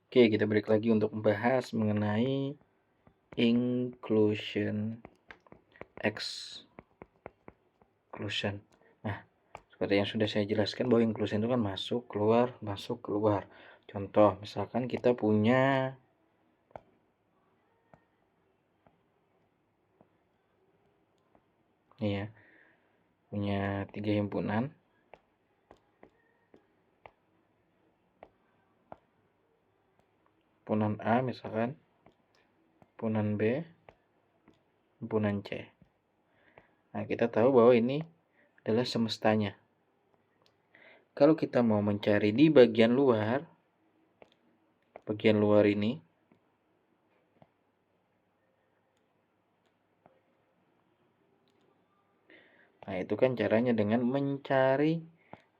Oke, kita balik lagi untuk membahas mengenai inclusion, exclusion. Nah, seperti yang sudah saya jelaskan bahwa inclusion itu kan masuk, keluar. Contoh, misalkan kita punya nih ya, punya 3 himpunan. Himpunan A misalkan, himpunan B, himpunan C. Nah, kita tahu bahwa ini adalah semestanya. Kalau kita mau mencari di bagian luar ini, nah itu kan caranya dengan mencari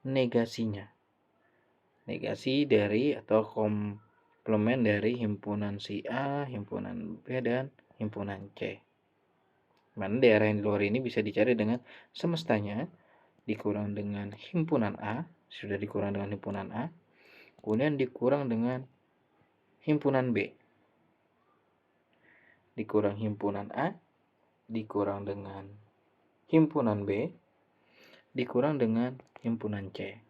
negasinya. Negasi dari atau komplement dari himpunan si A, himpunan B, dan himpunan C. Mana daerah yang di luar ini bisa dicari dengan semestanya dikurang dengan himpunan A, sudah dikurang dengan himpunan A, kemudian dikurang dengan himpunan B, dikurang himpunan A, dikurang dengan himpunan B, dikurang dengan himpunan C.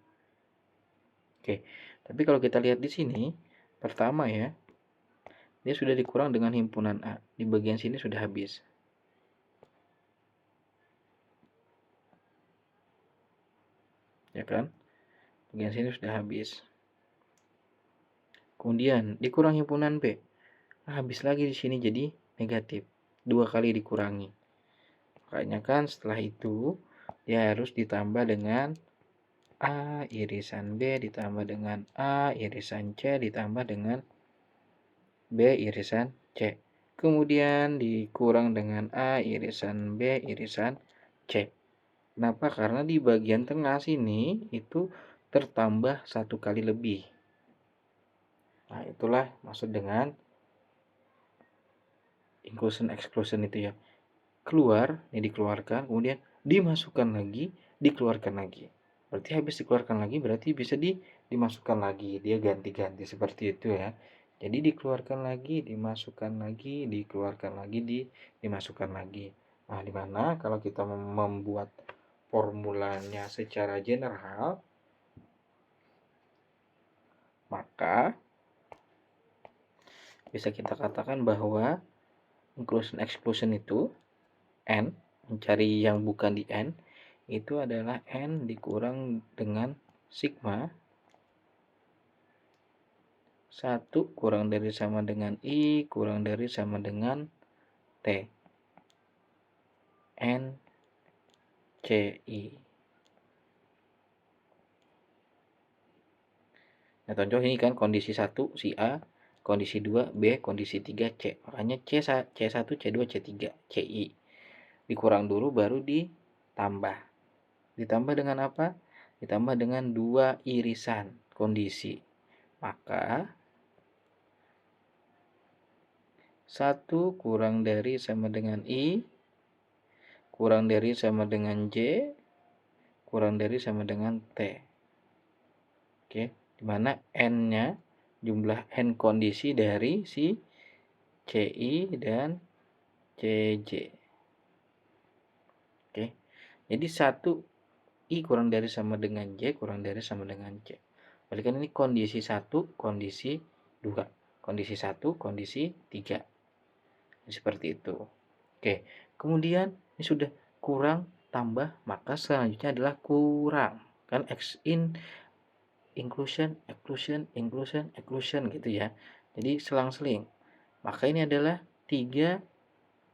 Oke, tapi kalau kita lihat di sini, pertama ya, dia sudah dikurang dengan himpunan A. Di bagian sini sudah habis. Ya kan? Bagian sini sudah habis. Kemudian dikurang himpunan B. Habis lagi di sini jadi negatif. 2 kali dikurangi. Makanya kan setelah itu dia harus ditambah dengan A irisan B ditambah dengan A irisan C ditambah dengan B irisan C. Kemudian dikurang dengan A irisan B irisan C. Kenapa? Karena di bagian tengah sini itu tertambah 1 kali lebih. Nah, itulah maksud dengan inclusion exclusion itu ya. Keluar, ini dikeluarkan, kemudian dimasukkan lagi, dikeluarkan lagi. Berarti habis dikeluarkan lagi berarti bisa dimasukkan lagi. Dia ganti-ganti seperti itu ya. Jadi dikeluarkan lagi, dimasukkan lagi, dikeluarkan lagi, dimasukkan lagi. Nah, dimana kalau kita membuat formulanya secara general, maka bisa kita katakan bahwa inclusion exclusion itu N, mencari yang bukan di N, itu adalah N dikurang dengan sigma 1 kurang dari sama dengan I kurang dari sama dengan T N C I. Nah, contoh ini kan kondisi 1 si A, kondisi 2 B, kondisi 3 C. Makanya C1, C2, C3, CI. Dikurang dulu baru ditambah. Ditambah dengan apa? Ditambah dengan 2 irisan kondisi. Maka 1 kurang dari sama dengan I, kurang dari sama dengan J, kurang dari sama dengan T. Oke, dimana N-nya, jumlah N kondisi dari si CI dan CJ. Oke, jadi 1 I kurang dari sama dengan J, kurang dari sama dengan C. Berarti kan ini kondisi 1, kondisi 2, kondisi 1, kondisi 3. Seperti itu. Oke, kemudian ini sudah kurang tambah, maka selanjutnya adalah kurang. Kan inclusion, exclusion gitu ya. Jadi selang-seling. Maka ini adalah 3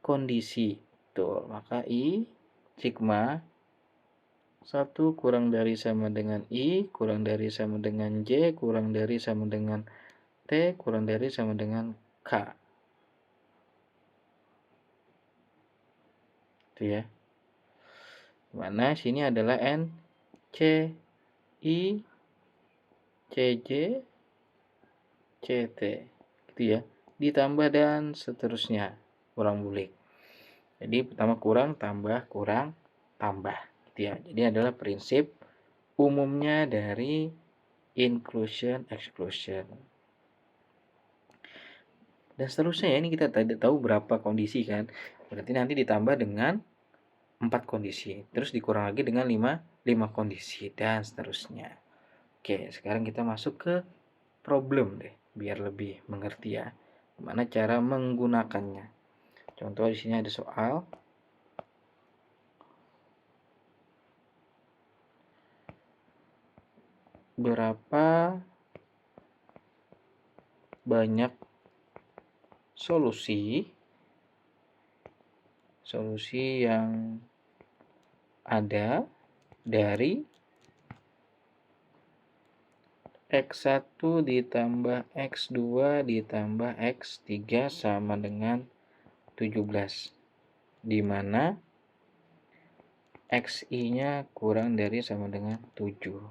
kondisi. Tuh, maka I sigma 1 kurang dari sama dengan I, kurang dari sama dengan J, kurang dari sama dengan T, kurang dari sama dengan K. Itu ya. Mana sini adalah N, C, I, CJ, CT gitu ya, ditambah dan seterusnya kurang bulik. Jadi pertama kurang tambah gitu ya. Jadi adalah prinsip umumnya dari inclusion exclusion. Dan seterusnya ya, ini kita tidak tahu berapa kondisi kan. Berarti nanti ditambah dengan 4 kondisi. Terus dikurang lagi dengan 5 kondisi dan seterusnya. Oke, sekarang kita masuk ke problem deh, biar lebih mengerti ya. Gimana cara menggunakannya. Contoh di sini ada soal. Berapa banyak solusi yang ada dari X1 ditambah X2 ditambah X3 sama dengan 17, di mana XI-nya kurang dari sama dengan 7.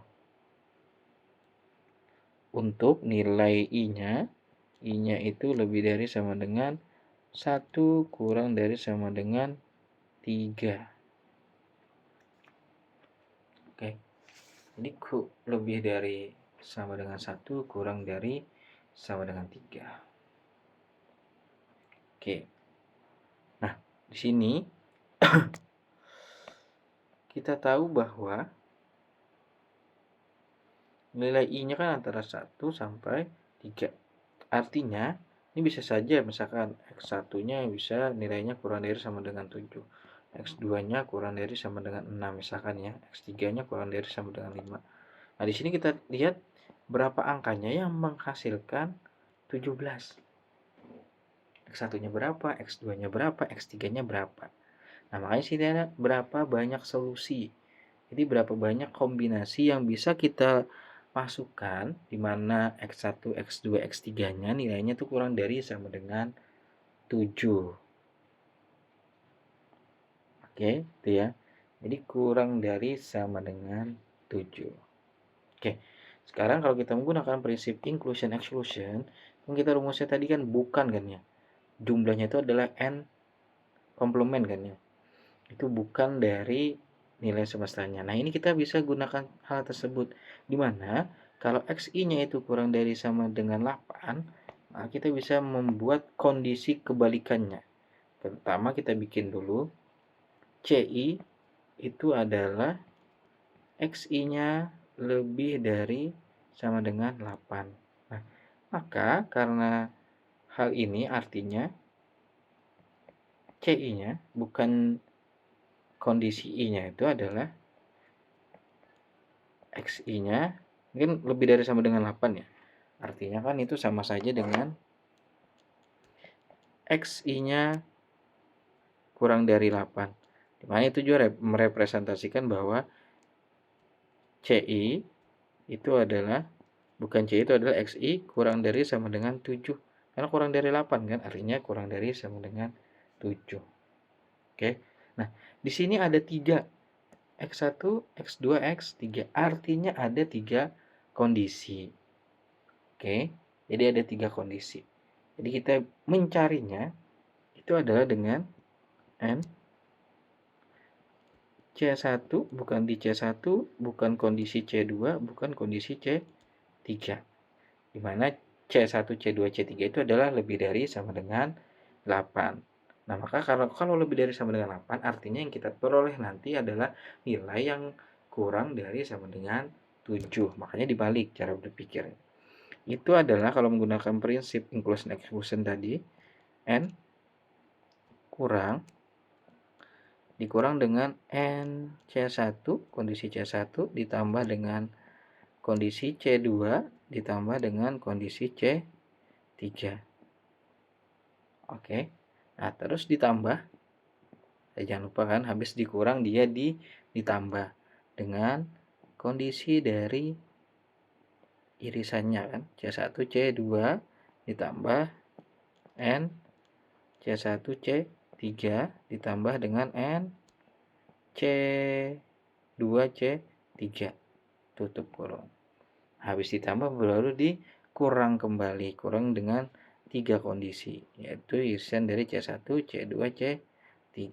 Untuk nilai I-nya itu lebih dari sama dengan 1 kurang dari sama dengan 3. Oke. Jadi lebih dari sama dengan 1 kurang dari sama dengan 3. Oke. Nah, di sini kita tahu bahwa nilai I-nya kan antara 1 sampai 3. Artinya, ini bisa saja misalkan X1-nya bisa nilainya kurang dari sama dengan 7. X2-nya kurang dari sama dengan 6 misalkan ya. X3-nya kurang dari sama dengan 5. Nah, di sini kita lihat berapa angkanya yang menghasilkan 17. X1-nya berapa, X2-nya berapa, X3-nya berapa. Nah, makanya sini ada berapa banyak solusi. Jadi berapa banyak kombinasi yang bisa kita masukkan di mana X1, X2, X3-nya nilainya itu kurang dari sama dengan 7. Oke, itu ya. Jadi kurang dari sama dengan 7. Oke. Sekarang kalau kita menggunakan prinsip inclusion exclusion, yang kita rumusnya tadi kan bukan kan ya. Jumlahnya itu adalah n komplement kan ya. Itu bukan dari nilai semestanya. Nah, ini kita bisa gunakan hal tersebut. Di mana kalau XI-nya itu kurang dari sama dengan 8, maka kita bisa membuat kondisi kebalikannya. Pertama kita bikin dulu CI itu adalah XI-nya lebih dari sama dengan 8. Nah, maka karena hal ini artinya CI-nya bukan kondisi I-nya itu adalah XI-nya mungkin lebih dari sama dengan 8 ya. Artinya kan itu sama saja dengan XI-nya kurang dari 8. Dimana itu juga merepresentasikan bahwa CI itu adalah bukan CI itu adalah XI kurang dari sama dengan 7. Karena kurang dari 8 kan, artinya kurang dari sama dengan 7. Oke. Nah, di sini ada 3. X1, X2, X3. Artinya ada 3 kondisi. Oke. Jadi ada 3 kondisi. Jadi kita mencarinya itu adalah dengan N C1 bukan di C1, bukan kondisi C2, bukan kondisi C3. Di mana C1, C2, C3 itu adalah lebih dari sama dengan 8. Nah, maka kalau lebih dari sama dengan 8, artinya yang kita peroleh nanti adalah nilai yang kurang dari sama dengan 7. Makanya dibalik cara berpikir. Itu adalah kalau menggunakan prinsip inclusion exclusion tadi, N kurang dikurang dengan N C1, kondisi C1 ditambah dengan kondisi C2 ditambah dengan kondisi C3. Oke. Nah, terus ditambah, jangan lupa kan habis dikurang dia ditambah dengan kondisi dari irisannya kan. C1 C2 ditambah N C1 C3 ditambah dengan N C2 C3 tutup kurung. Habis ditambah baru dikurang kembali, kurang dengan 3 kondisi, yaitu irisan dari C1, C2, C3.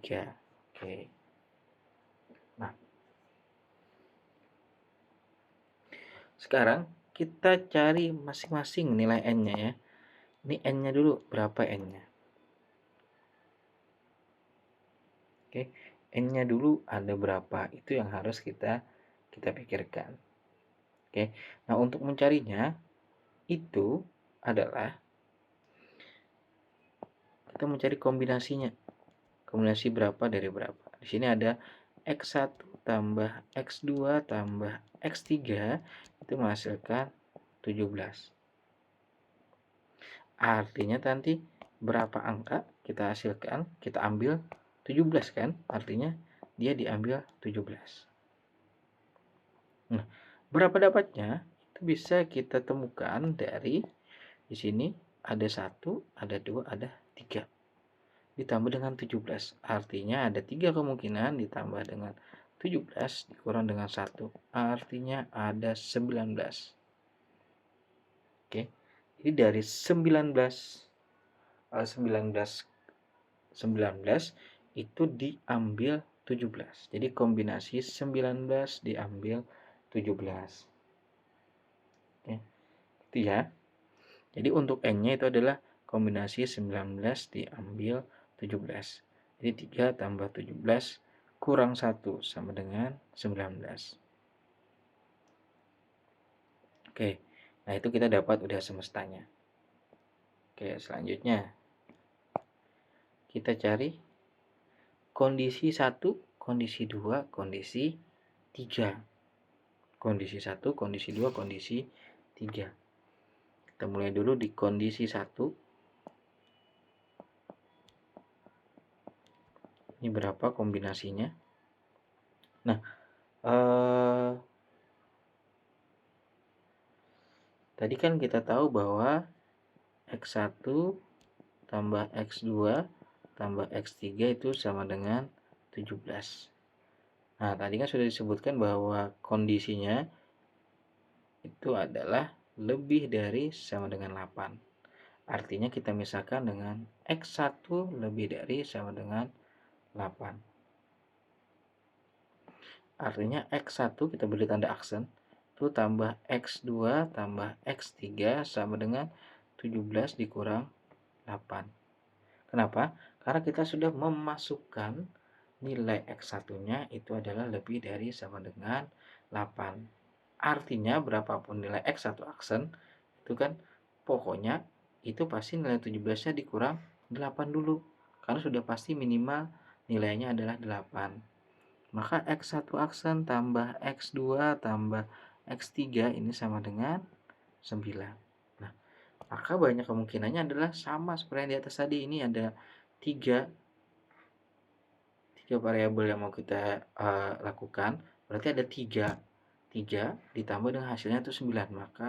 Oke. Nah, sekarang kita cari masing-masing nilai N-nya ya. Ini N-nya dulu, berapa N-nya? Oke, N-nya dulu ada berapa? Itu yang harus kita pikirkan. Oke. Nah, untuk mencarinya itu adalah kita mencari kombinasinya. Kombinasi berapa dari berapa? Di sini ada X1 tambah X2 tambah X3 itu menghasilkan 17. Artinya nanti berapa angka kita hasilkan, kita ambil 17 kan? Artinya dia diambil 17. Nah, berapa dapatnya? Itu bisa kita temukan dari di sini ada 1, ada 2, ada 3. Ditambah dengan 17. Artinya ada 3 kemungkinan ditambah dengan 17 dikurang dengan 1. Artinya ada 19. Oke. Jadi dari 19 itu diambil 17. Jadi kombinasi 19 diambil 17. Oke. Itu ya. Jadi untuk N-nya itu adalah kombinasi 19 diambil 17. Jadi 3 tambah 17 kurang 1 sama dengan 19. Oke. Nah, itu kita dapat udah semestanya. Oke, selanjutnya kita cari kondisi 1, kondisi 2, kondisi 3. Kondisi 1, kondisi 2, kondisi 3. Kita mulai dulu di kondisi 1. Ini berapa kombinasinya? Nah, tadi kan kita tahu bahwa X1 tambah X2 tambah X3 itu sama dengan 17. Nah, tadi kan sudah disebutkan bahwa kondisinya itu adalah lebih dari sama dengan 8. Artinya kita misalkan dengan X1 lebih dari sama dengan 8. Artinya X1 kita beri tanda aksen itu tambah X2 tambah X3 sama dengan 17 dikurang 8. Kenapa? Karena kita sudah memasukkan nilai X1-nya itu adalah lebih dari sama dengan 8. Artinya berapapun nilai X1 aksen itu kan pokoknya itu pasti nilai 17-nya dikurang 8 dulu. Karena sudah pasti minimal nilainya adalah 8. Maka X1 aksen tambah X2 tambah X3 ini sama dengan 9. Nah, maka banyak kemungkinannya adalah sama seperti yang di atas tadi. Ini ada 3 variabel yang mau kita lakukan. Berarti ada 3 ditambah dengan hasilnya itu 9. Maka